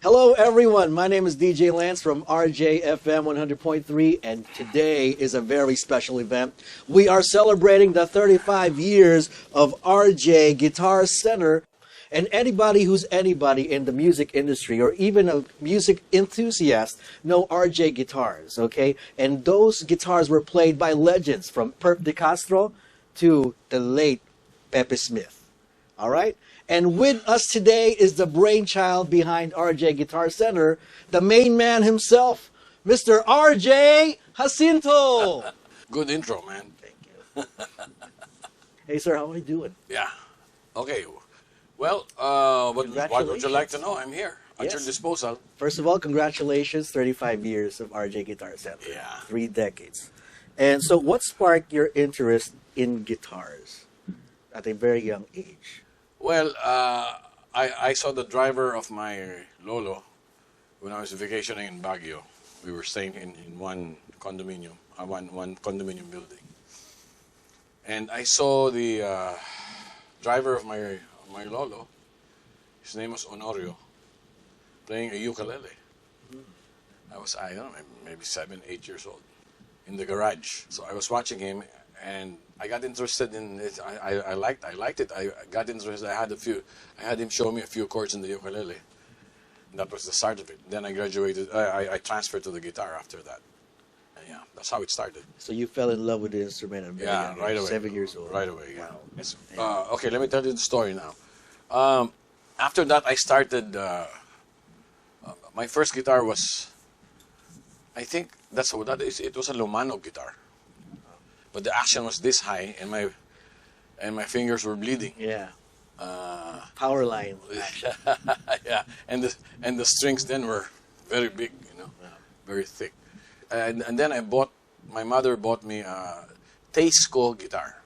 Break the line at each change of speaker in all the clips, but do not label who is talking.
Hello, everyone. My name is DJ Lance from RJFM 100.3, and today is a very special event. We are celebrating the 35 years of RJ Guitar Center, and anybody who's anybody in the music industry or even a music enthusiast know RJ guitars, okay? And those guitars were played by legends from Perp de Castro to the late Pepe Smith. All right? And with us today is the brainchild behind RJ Guitar Center, the main man himself, Mr. RJ Jacinto.
Good intro, man.
Thank you. Hey, sir, how are you doing?
Yeah. Okay. Well, what would you like to know? I'm here at
Yes.
your disposal.
First of all, congratulations, 35 years of RJ Guitar Center.
Yeah.
3 decades. And so what sparked your interest in guitars at a very young age?
Well, I saw the driver of my Lolo when I was vacationing in Baguio. We were staying in one condominium, one condominium building. And I saw the driver of my Lolo, his name was Honorio, playing a ukulele. I don't know, maybe 7, 8 years old, in the garage. So I was watching him, and I got interested in it. I liked it. I got interested. I had him show me a few chords in the ukulele. And that was the start of it. Then I graduated. I transferred to the guitar after that. And yeah, that's how it started.
So you fell in love with the instrument at a very young age,
right away.
7 years old.
Right away. Yeah.
Wow.
Yes. Okay, let me tell you the story now. After that, I started. My first guitar was, I think that's what that is. It was a Lomano guitar, but the action was this high, and my fingers were bleeding.
Yeah. Power line.
Yeah, and the strings then were very big, very thick. And then my mother bought me a Teisco guitar,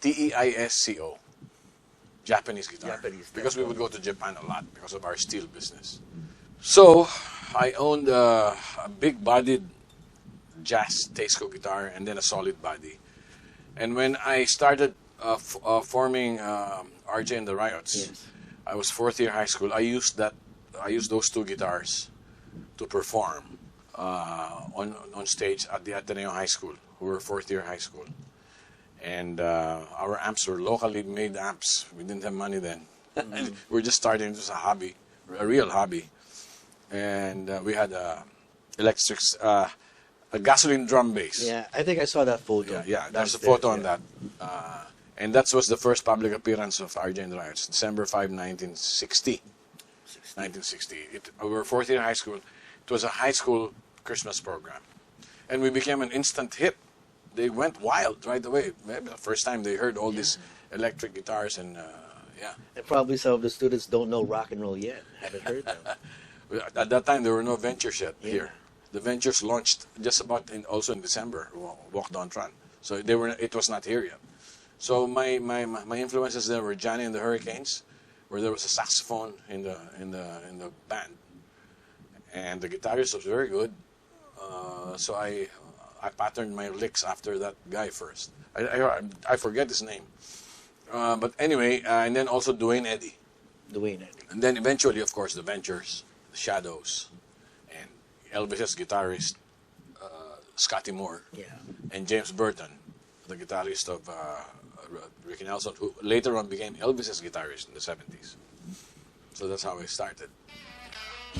Teisco, Japanese guitar. Because we would go to Japan a lot because of our steel business. So I owned a big-bodied jazz Teisco guitar and then a solid body. And when I started forming RJ and the Riots,
Yes.
I was 4th year high school. I used those 2 guitars to perform on stage at the Ateneo High School. We were 4th year high school, and our amps were locally made amps. We didn't have money then. We were just starting. It was a hobby, a real hobby, and we had a gasoline drum bass.
Yeah, I think I saw that photo.
Yeah, there's a photo on that. And that was the first public appearance of RJ and the Riots, December 5, 1960. 1960. We were 4th year high school. It was a high school Christmas program. And we became an instant hit. They went wild right away. Maybe the first time they heard all these electric guitars and yeah.
And probably some of the students don't know rock and roll yet. Haven't heard them.
At that time, there were no ventures yet here. The ventures launched just about also in December, Walk Down Tron. So it was not here yet. So my influences there were Johnny and the Hurricanes, where there was a saxophone in the band, and the guitarist was very good. So I patterned my licks after that guy first. I forget his name, but anyway, and then also Duane Eddy. And then eventually, of course, the Ventures, the Shadows, and Elvis's guitarist, Scotty Moore, and James Burton, the guitarist of Ricky Nelson, who later on became Elvis's guitarist in the 70s. So that's how I started.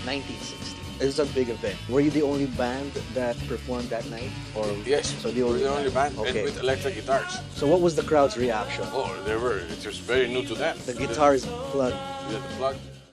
1960. It's a big event. Were you the only band that performed that night? Or
Yes,
so
we were the only band, and
Okay.
with electric guitars.
So what was the crowd's reaction?
Oh, it was very new to them.
The guitar is plugged.
We had the plug.